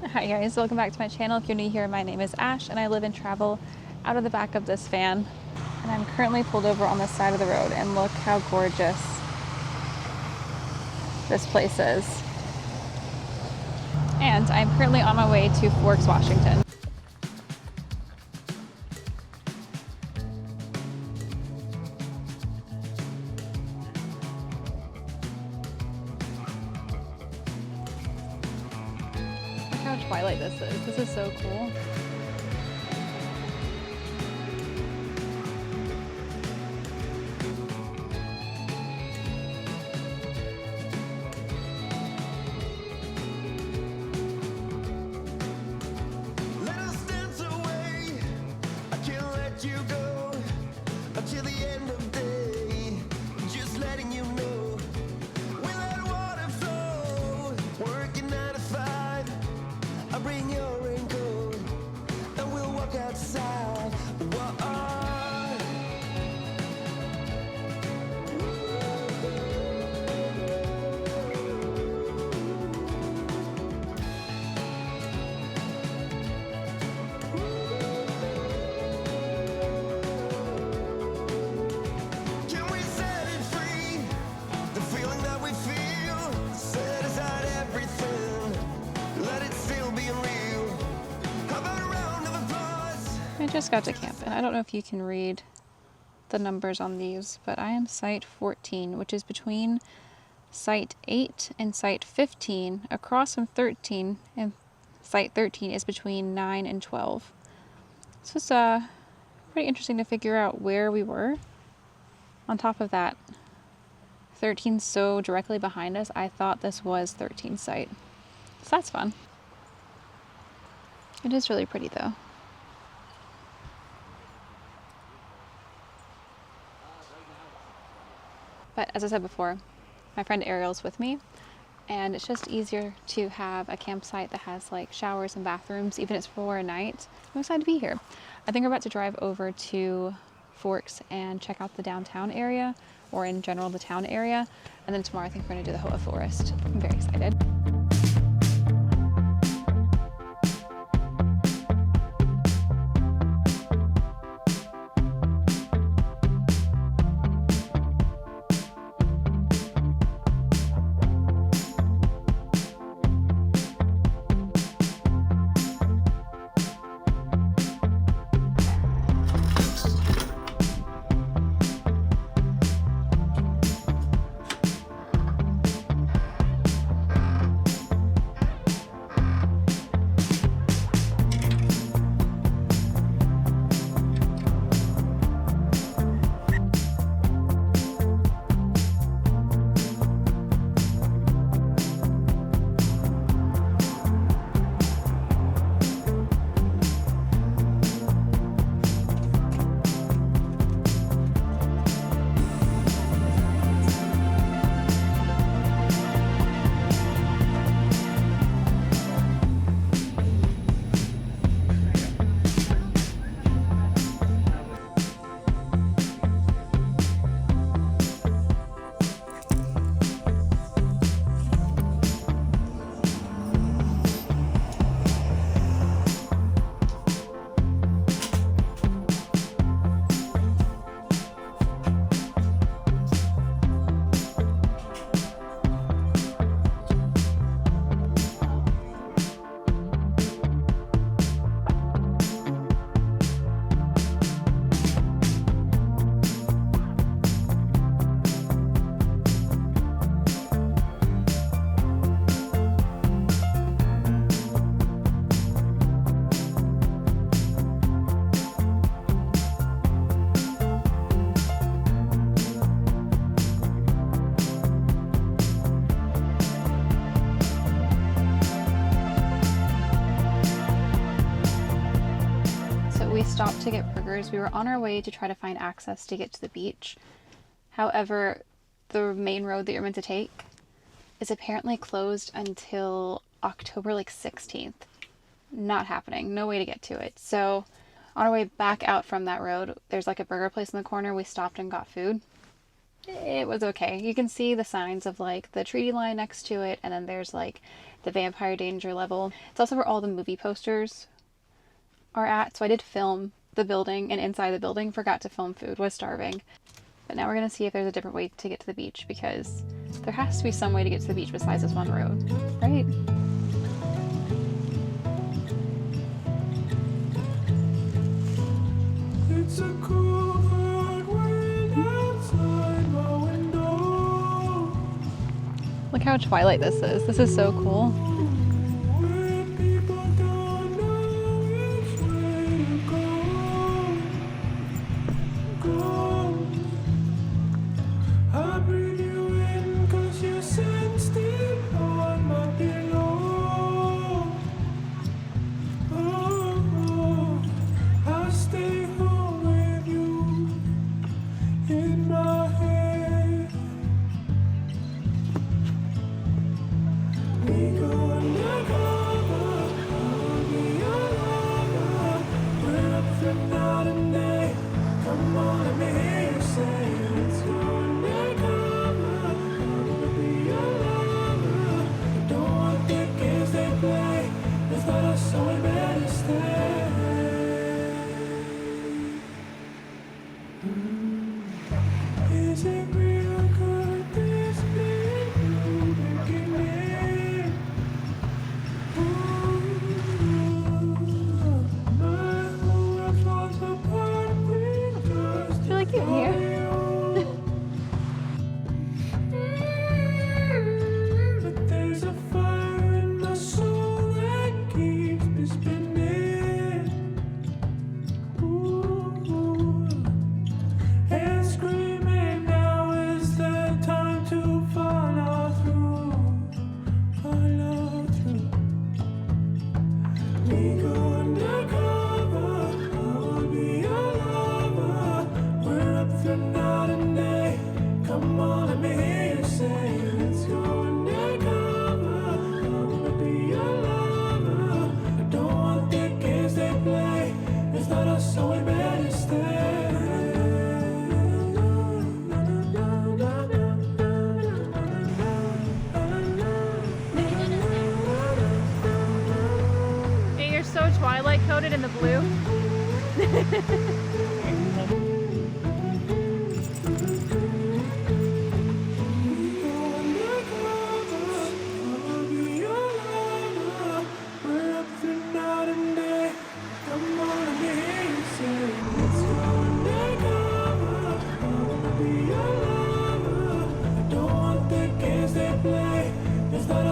Hi guys, welcome back to my channel. If you're new here, my name is Ash and I live and travel out of the back of this van. And I'm currently pulled over on the side of the road and look how gorgeous this place is. And I'm currently on my way to Forks, Washington. Look how Twilight this is. This is so cool. I just got to camp and I don't know if you can read the numbers on these, but I am site 14, which is between site 8 and site 15, across from 13, and site 13 is between 9 and 12. So it's pretty interesting to figure out where we were. On top of that, 13 so directly behind us, I thought this was 13 site. So that's fun. It is really pretty though. But as I said before, my friend Ariel's with me, and it's just easier to have a campsite that has like showers and bathrooms, even if it's for a night. I'm excited to be here. I think we're about to drive over to Forks and check out the downtown area, or in general the town area, and then tomorrow I think we're going to do the Hoh Forest. I'm very excited. We stopped to get burgers. We were on our way to try to find access to get to the beach. However, the main road that you're meant to take is apparently closed until October 16th. Not happening. No way to get to it. So on our way back out from that road, there's like a burger place in the corner. We stopped and got food. It was okay. You can see the signs of like the treaty line next to it, and then there's like the vampire danger level. It's also where all the movie posters are at. So I did film the building, and inside the building, forgot to film food, was starving. But now we're gonna see if there's a different way to get to the beach, because there has to be some way to get to the beach besides this one road, right? It's a cool hard wind outside my window. Look how Twilight this is. This is so cool. When people don't know which way to go. I breathe you in 'cause you sensed it on my pillow. Oh, I stay home with you in my head. We go undercover, I'll be your lover. We're up for night and day. Come on, let me hear you say, let's go undercover. I'll be your lover. I don't want the games they play. It's not us, so we better stay. Is it real? Could this be a new beginning? My whole world falls apart with just I feel like you're here. But there's a fire in my soul that keeps me spinning. Ooh. And screaming, now is the time to follow through, follow through. We go undercover, I will be your lover. We're up for night and day. Come on, let me hear you say, let's go undercover. I wanna be your lover. I don't want the games they play. It's not us, so we better stay. Hey, you're so Twilight coated in the blue.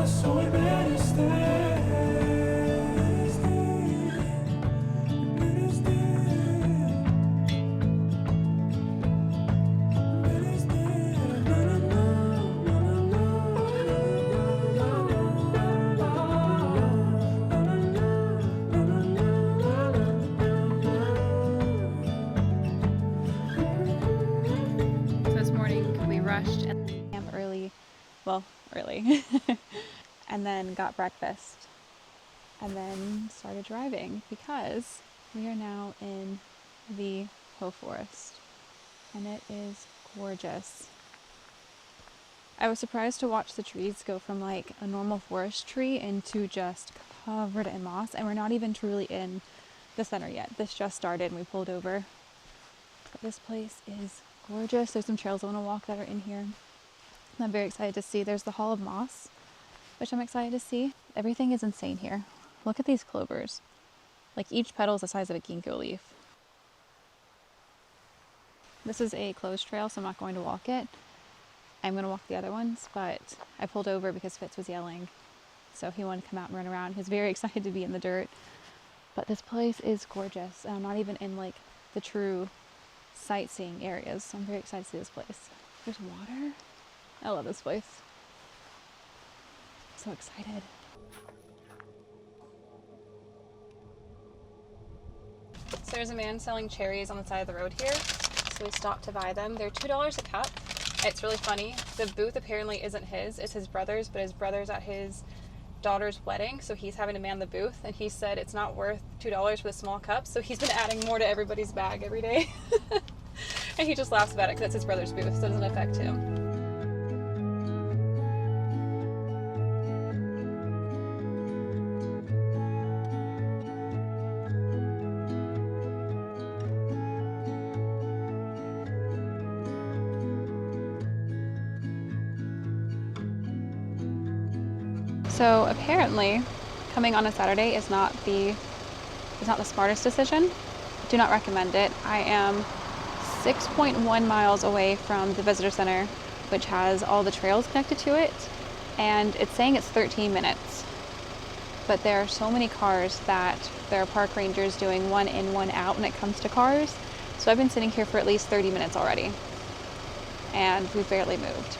So we better stay, better So this morning we rushed and camp early, well, early, and then got breakfast, and then started driving because we are now in the Hoh Forest, and it is gorgeous. I was surprised to watch the trees go from like a normal forest tree into just covered in moss, and we're not even truly in the center yet. This just started and we pulled over. But this place is gorgeous. There's some trails I want to walk that are in here. I'm very excited to see. There's the Hall of Moss, which I'm excited to see. Everything is insane here. Look at these clovers. Like each petal is the size of a ginkgo leaf. This is a closed trail, so I'm not going to walk it. I'm going to walk the other ones, but I pulled over because Fitz was yelling. So he wanted to come out and run around. He was very excited to be in the dirt. But this place is gorgeous. And I'm not even in like the true sightseeing areas. So I'm very excited to see this place. There's water. I love this place. I'm so excited. So there's a man selling cherries on the side of the road here. So we stopped to buy them. They're $2 a cup. It's really funny. The booth apparently isn't his. It's his brother's, but his brother's at his daughter's wedding, so he's having to man the booth, and he said it's not worth $2 for the small cups, so he's been adding more to everybody's bag every day. And he just laughs about it because it's his brother's booth, so it doesn't affect him. So apparently, coming on a Saturday is not the smartest decision. Do not recommend it. I am 6.1 miles away from the visitor center, which has all the trails connected to it, and it's saying it's 13 minutes. But there are so many cars that there are park rangers doing one in, one out when it comes to cars. So I've been sitting here for at least 30 minutes already, and we've barely moved.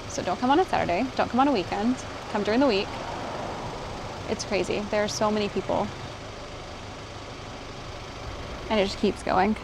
So don't come on a Saturday, don't come on a weekend, come during the week. It's crazy. There are so many people. And it just keeps going.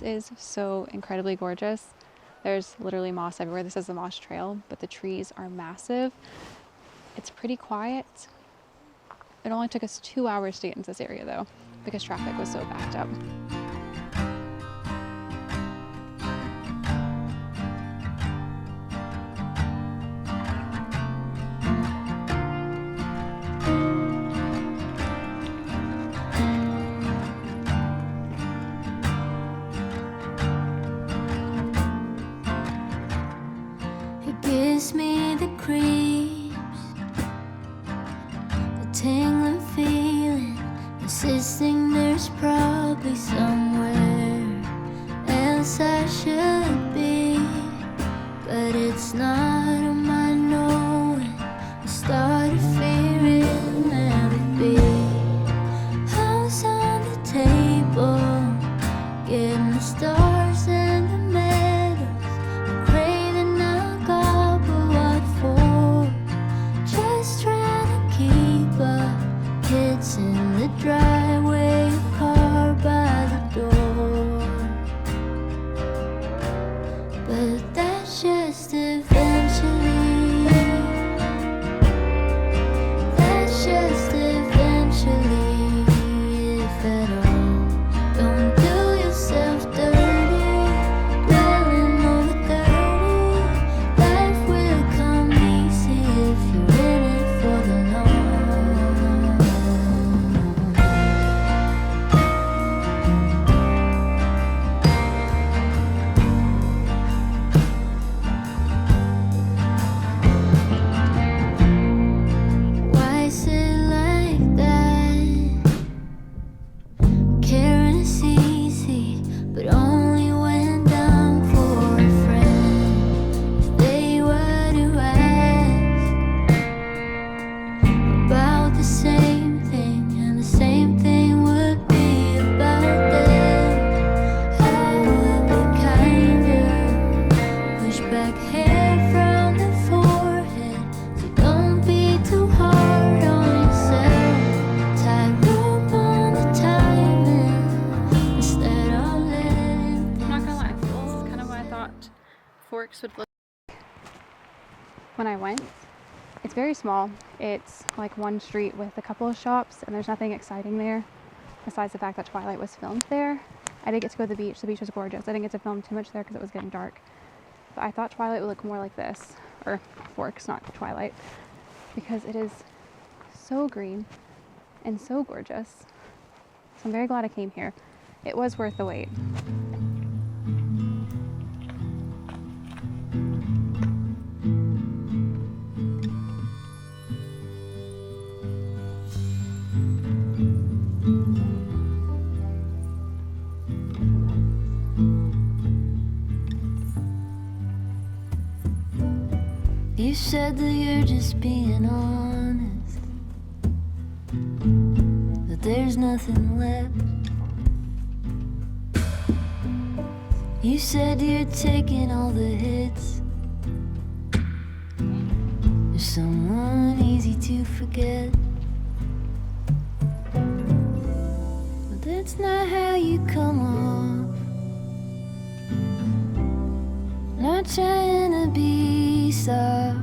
Is so incredibly gorgeous. There's literally moss everywhere. This is the moss trail, but the trees are massive. It's pretty quiet. It only took us 2 hours to get into this area though, because traffic was so backed up. Gives me the creeps, the tingling feeling, insisting there's probably somewhere else I should be, but it's not on my knowing. I start to fear it'll never be. House on the table, getting the stars and the medals. In the driveway, a car by the door, but that's just eventually. That's just eventually, if at all. Don't do yourself dirty, dwelling over 30. Life will come easy if you're in it for the long. Would look when I went. It's very small. It's like one street with a couple of shops, and there's nothing exciting there besides the fact that Twilight was filmed there. I did get to go to the beach. The beach was gorgeous. I didn't get to film too much there because it was getting dark, but I thought Twilight would look more like this, or Forks, not Twilight, because it is so green and so gorgeous. So I'm very glad I came here. It was worth the wait. said that you're just being honest, that there's nothing left. You said you're taking all the hits. You're someone easy to forget, but that's not how you come off. Not trying to be soft.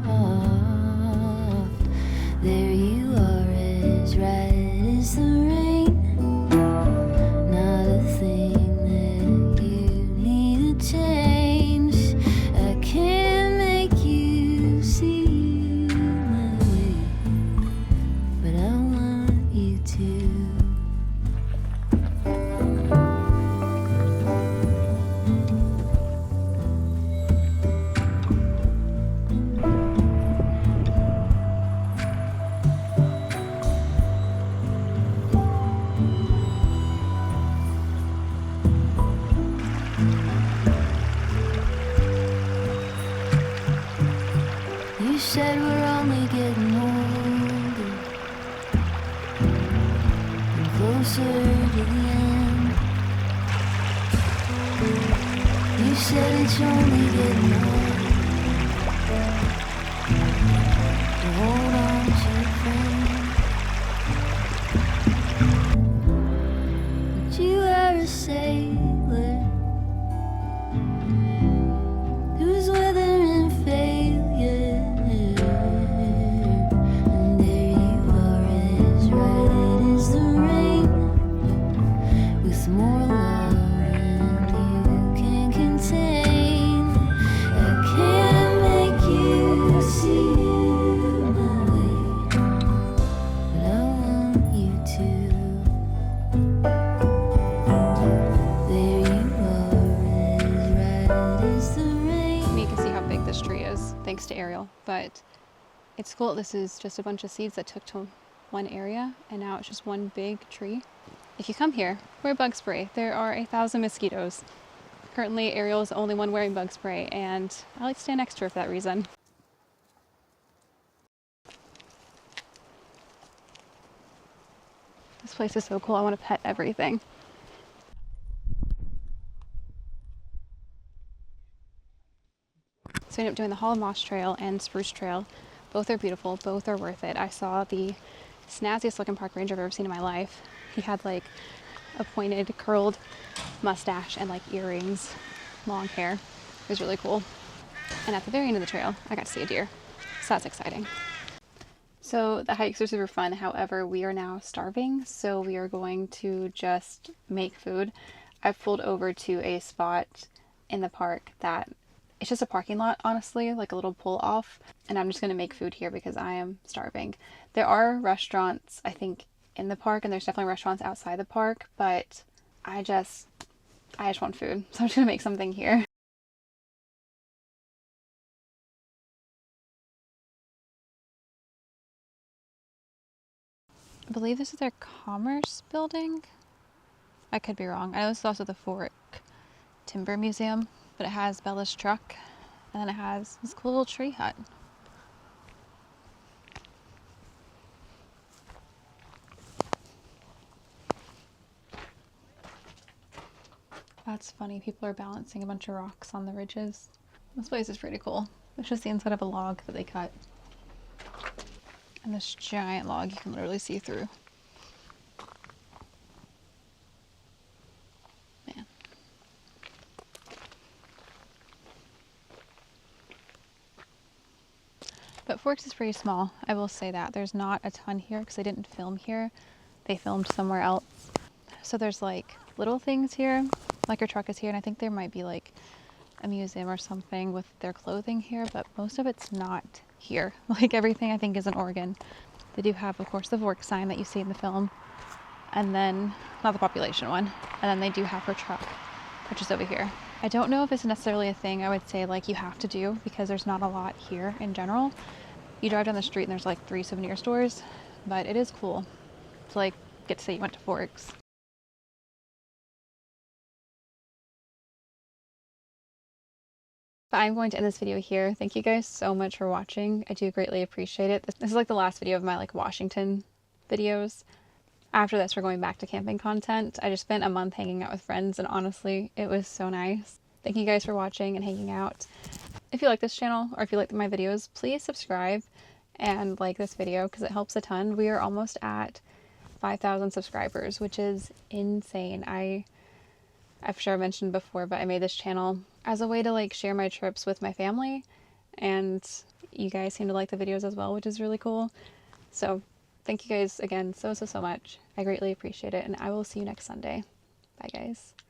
There you are, as right as the rain. Not a thing that you need to change. I can't make you see my way, but I want you to. You said we're only getting older and closer to the end. You said it's only getting harder to hold on to a friend. But you are a sailor who's weathering failure. And there you are, as right as the rain, with more love than you can contain. I can't make you see my way, but I want you to. There you are, as right as the rain. You can see how big this tree is, thanks to Ariel. But it's cool. This is just a bunch of seeds that took to one area, and now it's just one big tree. If you come here, wear bug spray. There are 1,000 mosquitoes. Currently, Ariel is the only one wearing bug spray, and I like to stand next to her for that reason. This place is so cool. I want to pet everything. So I ended up doing the Hall of Moss Trail and Spruce Trail. Both are beautiful. Both are worth it. I saw the snazziest looking park ranger I've ever seen in my life. He had like a pointed, curled mustache and like earrings, long hair. It was really cool. And at the very end of the trail, I got to see a deer. So that's exciting. So the hikes are super fun. However, we are now starving, so we are going to just make food. I've pulled over to a spot in the park that it's just a parking lot, honestly, like a little pull off. And I'm just going to make food here because I am starving. There are restaurants, I think, in the park, and there's definitely restaurants outside the park, but I just want food. So I'm just going to make something here. I believe this is their Commerce building. I could be wrong. I know this is also the Fork Timber Museum, but it has Bella's truck, and then it has this cool little tree hut. That's funny. People are balancing a bunch of rocks on the ridges. This place is pretty cool. It's just the inside of a log that they cut. And this giant log you can literally see through. Man. But Forks is pretty small. I will say that. There's not a ton here because they didn't film here. They filmed somewhere else. So there's like little things here. Like her truck is here, and I think there might be like a museum or something with their clothing here, but most of it's not here. Like everything I think is in Oregon. They do have, of course, the Vork sign that you see in the film, and then, not the population one, and then they do have her truck, which is over here. I don't know if it's necessarily a thing I would say like you have to do, because there's not a lot here in general. You drive down the street and there's like 3 souvenir stores, but it is cool to like get to say you went to Forks. But I'm going to end this video here. Thank you guys so much for watching. I do greatly appreciate it. This is like the last video of my like Washington videos. After this, we're going back to camping content. I just spent a month hanging out with friends, and honestly, it was so nice. Thank you guys for watching and hanging out. If you like this channel or if you like my videos, please subscribe and like this video because it helps a ton. We are almost at 5,000 subscribers, which is insane. I've sure mentioned before, but I made this channel as a way to like share my trips with my family, and you guys seem to like the videos as well, which is really cool. So thank you guys again so much. I greatly appreciate it, and I will see you next Sunday. Bye guys.